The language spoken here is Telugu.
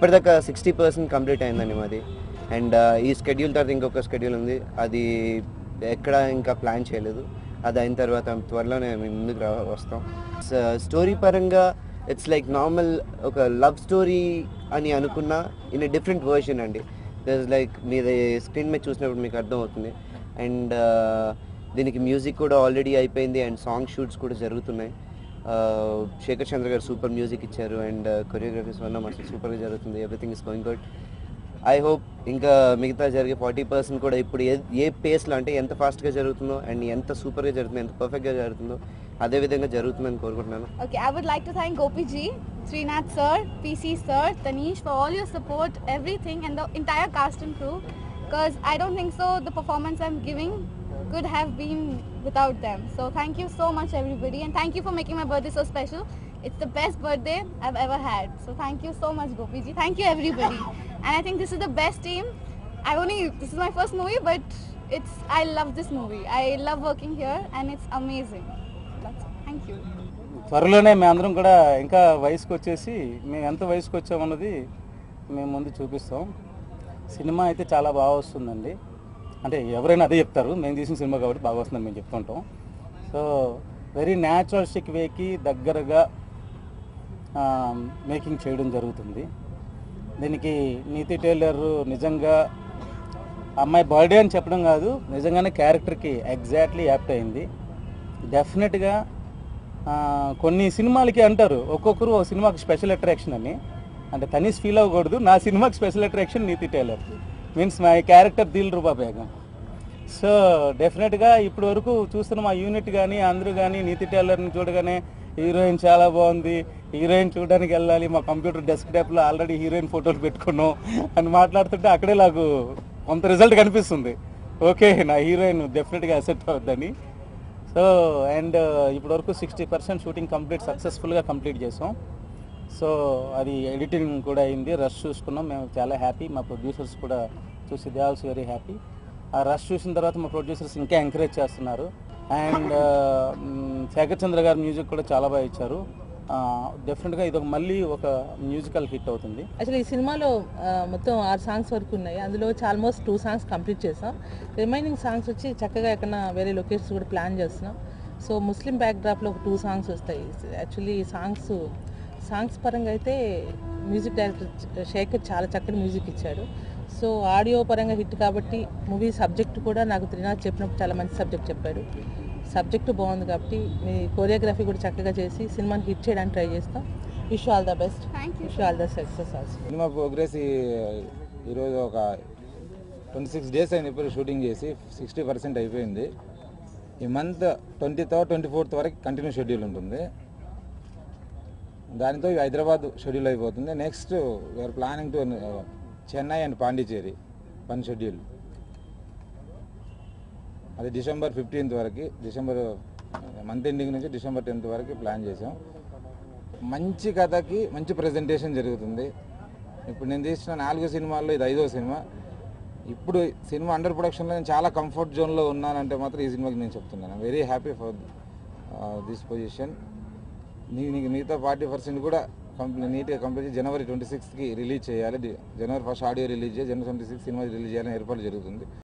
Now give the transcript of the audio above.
ఇప్పటిదాకా 60% కంప్లీట్ అయిందండి మాది. అండ్ ఈ స్కెడ్యూల్ తర్వాత ఇంకొక స్కెడ్యూల్ ఉంది, అది ఎక్కడ ఇంకా ప్లాన్ చేయలేదు. అది అయిన తర్వాత త్వరలోనే మేము ముందుకు వస్తాం. స్టోరీ పరంగా ఇట్స్ లైక్ నార్మల్ ఒక లవ్ స్టోరీ అని అనుకున్నా ఇన్ ఎ డిఫరెంట్ వర్షన్ అండి. దట్స్ లైక్ మీరు స్క్రీన్ మీద చూసినప్పుడు మీకు అర్థమవుతుంది. అండ్ దీనికి మ్యూజిక్ కూడా ఆల్రెడీ అయిపోయింది అండ్ సాంగ్ షూట్స్ కూడా జరుగుతున్నాయి. శేఖర్ చంద్ర గారు సూపర్ మ్యూజిక్ ఇచ్చారు అండ్ కొరియోగ్రఫీస్ వల్ల అసలు సూపర్గా జరుగుతుంది. Everything is going good. I hope ఇంకా మిగతా జరిగే 40% కూడా ఇప్పుడు ఏ పేస్లో అంటే ఎంత ఫాస్ట్గా జరుగుతుందో అండ్ ఎంత సూపర్గా జరుగుతుందో, ఎంత పర్ఫెక్ట్గా జరుగుతుందో అదే విధంగా జరుగుతుందని కోరుకుంటున్నాను. Okay, I would like to thank Gopi ji, Srinath sir, PC sir, Tanish for all your support, everything, and the entire cast and crew. Because I don't think so the performance I'm giving could have been without them. So thank you so much everybody, and thank you for making my birthday so special. It's the best birthday I've ever had. So thank you so much Gopi ji. Thank you everybody. And I think this is the best team. This is my first movie, but I love this movie. I love working here and it's amazing. That's it. Thank you. త్వరలోనే మేమందరం కూడా ఇంకా వయసుకు వచ్చేసి మేము ఎంత వయసుకు వచ్చామన్నది మేము ముందు చూపిస్తాం. సినిమా అయితే చాలా బాగా వస్తుందండి. అంటే ఎవరైనా అదే చెప్తారు, మేము తీసిన సినిమా కాబట్టి బాగా వస్తుందని మేము చెప్తుంటాం. సో వెరీ న్యాచురలిస్టిక్ వేకి దగ్గరగా మేకింగ్ చేయడం జరుగుతుంది. దీనికి నీతి టైలర్ నిజంగా అమ్మాయి బర్త్డే అని చెప్పడం కాదు, నిజంగానే క్యారెక్టర్కి ఎగ్జాక్ట్లీ యాప్ట్ అయింది. డెఫినెట్గా కొన్ని సినిమాలకి అంటారు ఒక్కొక్కరు ఒక సినిమాకి స్పెషల్ అట్రాక్షన్ అని, అంటే తనీస్ ఫీల్ అవ్వకూడదు. నా సినిమాకి special attraction Niti Taylor means my character Dil Ruba Begum. So డెఫినెట్గా ఇప్పటి వరకు చూస్తున్న మా యూనిట్ కానీ అందరూ కానీ నీతి టైలర్ని చూడగానే హీరోయిన్ చాలా బాగుంది, హీరోయిన్ చూడడానికి వెళ్ళాలి, మా కంప్యూటర్ డెస్క్టాప్లో ఆల్రెడీ హీరోయిన్ ఫోటోలు పెట్టుకున్నాం అని మాట్లాడుతుంటే అక్కడే నాకు కొంత రిజల్ట్ కనిపిస్తుంది. ఓకే, నా హీరోయిన్ డెఫినెట్గా అసెప్ట్ అవుద్దని. సో అండ్ ఇప్పటివరకు 60% షూటింగ్ సక్సెస్ఫుల్గా కంప్లీట్ చేసాం. సో అది ఎడిటింగ్ కూడా అయింది, రష్ చూసుకున్నాం, మేము చాలా హ్యాపీ. మా ప్రొడ్యూసర్స్ కూడా చూసి దే ఆల్సో వెరీ హ్యాపీ. ఆ రష్ చూసిన తర్వాత మా ప్రొడ్యూసర్స్ ఇంకా ఎంకరేజ్ చేస్తున్నారు. అండ్ శేఖర్ చంద్ర గారు మ్యూజిక్ కూడా చాలా బాగా ఇచ్చారు. డెఫినెట్గా ఇది మళ్ళీ ఒక మ్యూజికల్ హిట్ అవుతుంది. యాక్చువల్లీ ఈ సినిమాలో మొత్తం 6 సాంగ్స్ వరకు ఉన్నాయి. అందులో ఆల్మోస్ట్ 2 సాంగ్స్ కంప్లీట్ చేసాం. రిమైనింగ్ సాంగ్స్ వచ్చి చక్కగా ఎక్కడన్నా వేరే లొకేషన్స్ కూడా ప్లాన్ చేస్తున్నాం. సో ముస్లిం బ్యాక్డ్రాప్లో ఒక 2 సాంగ్స్ వస్తాయి. యాక్చువల్లీ సాంగ్స్ పరంగా అయితే మ్యూజిక్ డైరెక్టర్ శేఖర్ చాలా చక్కటి మ్యూజిక్ ఇచ్చాడు. సో ఆడియో పరంగా హిట్ కాబట్టి మూవీ సబ్జెక్ట్ కూడా నాకు త్రినాథ్ చెప్పినప్పుడు చాలా మంచి సబ్జెక్ట్ చెప్పాడు. సబ్జెక్టు బాగుంది కాబట్టి మీ కొరియోగ్రఫీ కూడా చక్కగా చేసి సినిమాని హిట్ చేయడానికి ట్రై చేస్తాం. Wish all the best. Wish all the success also. Cinema progress ఈరోజు ఒక 26 డేస్ అయిన ఇప్పుడు షూటింగ్ చేసి 60% అయిపోయింది. ఈ మంత్ 20th 24th వరకు కంటిన్యూ షెడ్యూల్ ఉంటుంది. దానితో హైదరాబాద్ షెడ్యూల్ అయిపోతుంది. Next we're planning to Chennai and Pondicherry 1 schedule. అది December 15th వరకు, డిసెంబర్ మంత్ ఎండింగ్ నుంచి December 10th వరకు ప్లాన్ చేసాం. మంచి కథకి మంచి ప్రజెంటేషన్ జరుగుతుంది. ఇప్పుడు నేను తీసిన 4 సినిమాల్లో ఇది 5వ సినిమా. ఇప్పుడు సినిమా అండర్ ప్రొడక్షన్లో నేను చాలా కంఫర్ట్ జోన్లో ఉన్నానంటే మాత్రం ఈ సినిమాకి నేను చెప్తున్నాను. Very happy for this position. మిగతా 40% కూడా నీట్గా కంప్లీట్ చేసి January 26కి రిలీజ్ చేయాలి. January 1st ఆడియో రిలీజ్ చేయాలి, January 26 సినిమా రిలీజ్ చేయాలని ఏర్పాటు జరుగుతుంది.